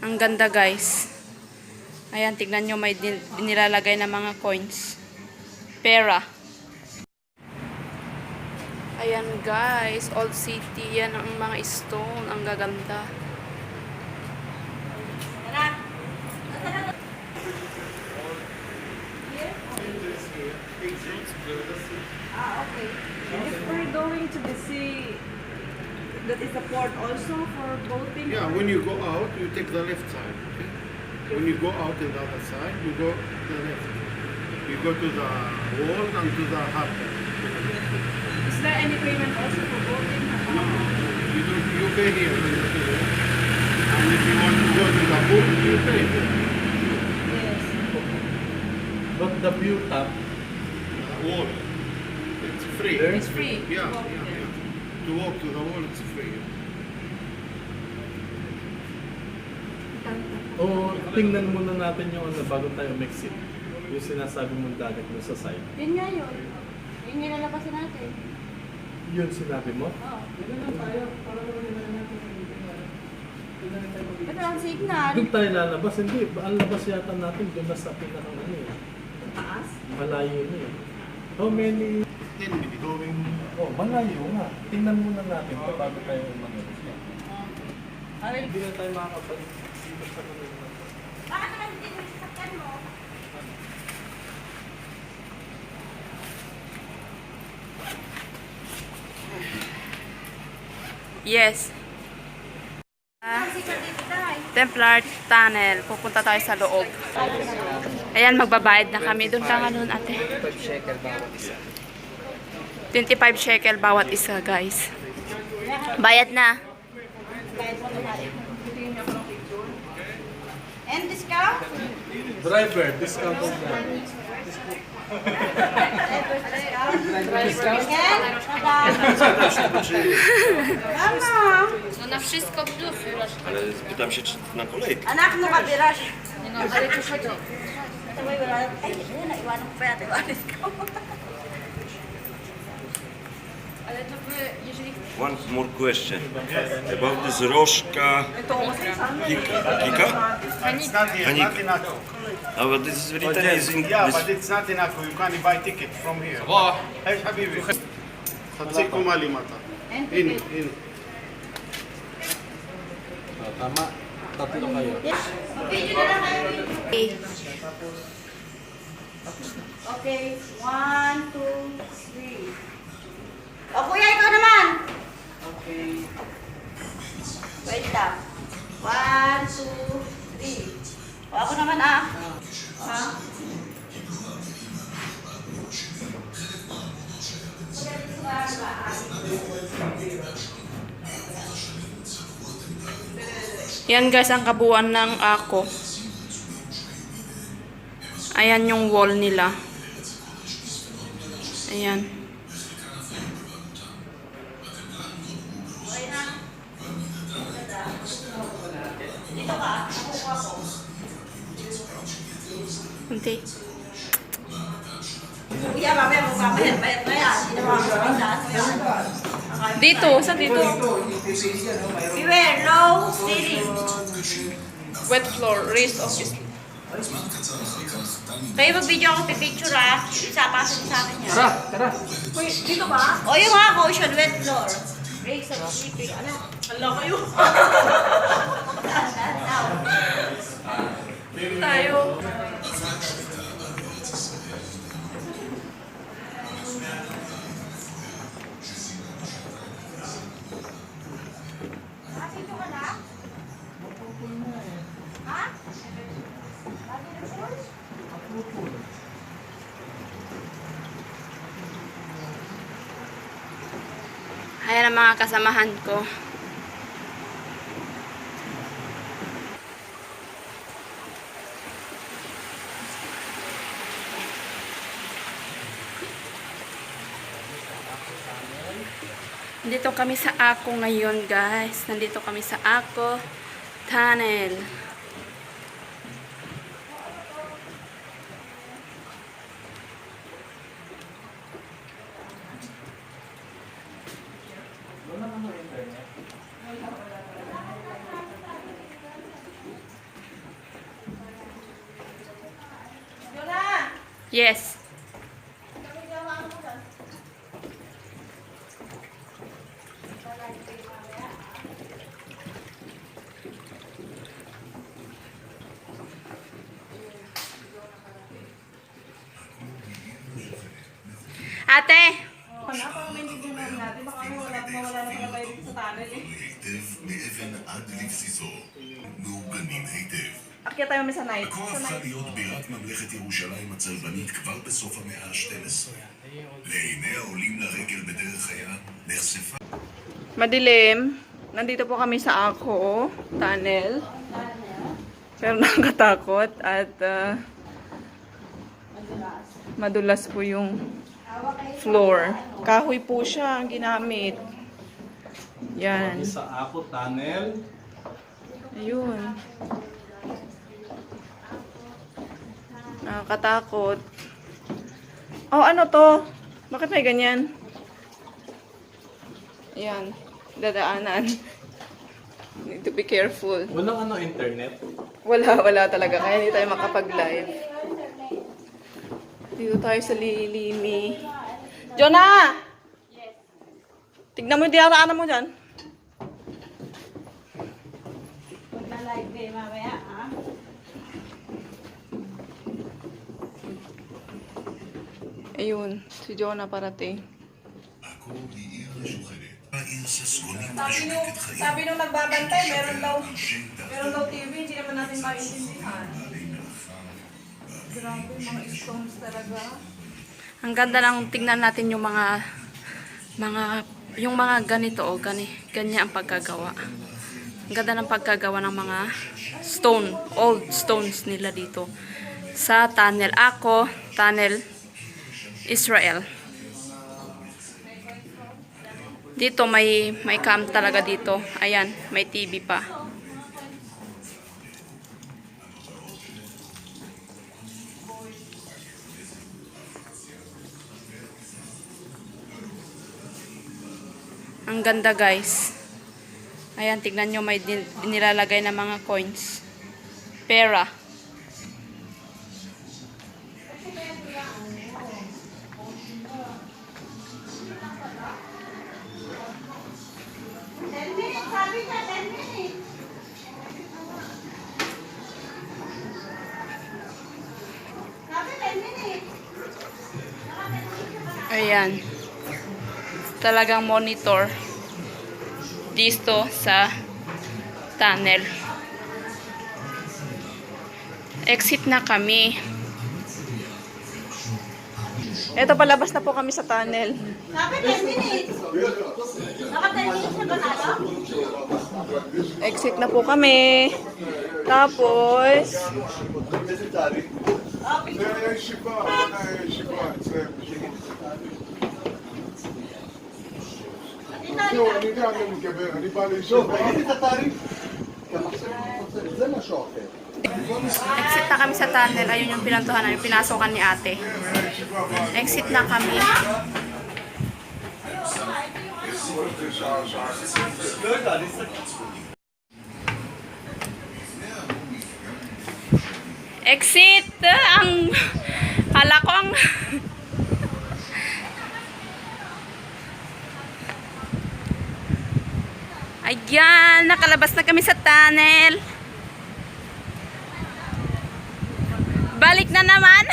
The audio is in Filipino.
Ang ganda guys. Ayan, tignan nyo may nilalagay na mga coins. Pera. Ayan guys, Old City. Yan ang mga stone. Ang gaganda. Okay. If we're going to the sea, that is the port also for boating? Yeah, when you go out, you take the left side. Okay? When you go out in the other side, you go the left. You go to the wall and to the harbor. Is there any payment also for boating? No, you pay here. And if you want to go to the boat, you pay. Yes. But the view top, Wall. It's free. There? It's free. Yeah, to walk yeah, there. yeah. To walk to the wall, it's free. o tingnan muna natin yung ano bago tayo exit. Yung sinasabi mong dagat mo sa side. Yun nga yun. Yung nilalabasan natin. Yun sinabi mo? Oo. Ito ang signal. Doon tayo lalabas. Hindi, ang labas yata natin doon na sa pinakang ano eh. Taas? Malayo na eh. How many 10 minutes. going... Oh, malayo nga. Tingnan muna natin ito bago tayo umangat. Ay, Hindi na tayo makakapag-dito sa kanila. bakit naman hindi mo sasakyan mo? Yes. Kasi ka dito tayo. Templar Tunnel. Pupunta tayo sa loob. Ayan, magbabayad na kami. Doon ka nga doon, ate. 25 shekel bawat isa, guys. Bayad na. And discount? Driver, discount on that. Again? Mama! No na wszystko w duchu. Ale pytam się, czy na kolejkę. Anak mo kabirash. Ale to siya dyan. Ay, naiwanan ko pa yata yung alis ko. Ale to by, jeżeli... One more question. About this Rożka Kika. Kika? It's not here, Hanika. not enough. Oh, but this is written is in Yeah, this. but it's not enough. You can't buy ticket from here. ايش حبيبي؟ خمسين مالي مطر. هنا هنا. Tama. Tatlo kayo. Okay, 1, 2, 3. O kuya, ikaw naman! Okay. Wait lang. 1, 2, 3. O ako naman ah. Ha? Yan guys, ang kabuuan ng ako. Ayan yung wall nila. Ayan. Dito ka. Ako ako. Kunti. Kuya, mamaya mo bayad na yan. Hindi naman ako sa taas mo yan. Dito, sa dito. Beware, low ceiling. Wet floor, raised office. Kayo mag-video ako pipicture ah. Isapasin sa akin yan. Tara. Uy, dito ba? O yung nga, caution, wet floor. Raise of sleeping. Ano? Hala kayo. Tayo. Dito ka na? Ha? Ayan ang mga kasamahan ko. Nandito kami sa Ako ngayon, guys. Nandito kami sa Ako Tunnel. Yes. Ate, Wala, parang maintindihan natin. Baka mawala na pala tayo dito sa tunnel eh. היטב מאבן עד לבסיסו, מאורגנים היטב. Akyat tayo sa night. כה הפכה להיות בירת ממלכת ירושלים הצלבנית כבר בסוף המאה ה-12. לעיני העולים לרגל בדרך הים נחשפה Madilim. Nandito po kami sa Ako Tunnel. Pero nakakatakot at madulas po yung floor. Kahoy po siya ang ginamit. Yan. Sa Ako Tunnel. Ayun. Nakakatakot. Oh, ano to? Bakit may ganyan? Ayan. Dadaanan. Need to be careful. Walang internet. Wala talaga. Kaya hindi tayo makapag-live. Dito tayo sa Lilimi. Jonah! Tignan mo yung dinaraanan mo dyan. Ayun, si Jonah parating. עכו היא עיר משוחדת. העיר ססגונית משוקקת חיים. Sabi nung nagbabantay, meron daw אנשי TV, hindi naman natin maintindihan. Grabe, mga stones talaga. ang ganda lang tingnan natin yung mga ganito o ganyan ang pagkagawa. Ang ganda ng pagkagawa ng mga old stones nila dito sa tunnel. Ako, tunnel, Israel. Dito may cam talaga dito. Ayan, may TV pa. Ang ganda guys. Ayan, tignan nyo may nilalagay na mga coins. Pera. Ayan. Talagang monitor dito sa tunnel. Exit na kami. Eto, palabas na po kami sa tunnel. Exit na po kami. Tapos, אני יודע על מה מדבר, אני בא לישון. ראיתי את התאריך. זה משהו אחר. Exit na kami sa tunnel. Ayun yung pinantuhanan, yung pinasokan ni ate. Exit na kami. Exit! Ang kala ko ang ayan, nakalabas na kami sa tunnel. Balik na naman.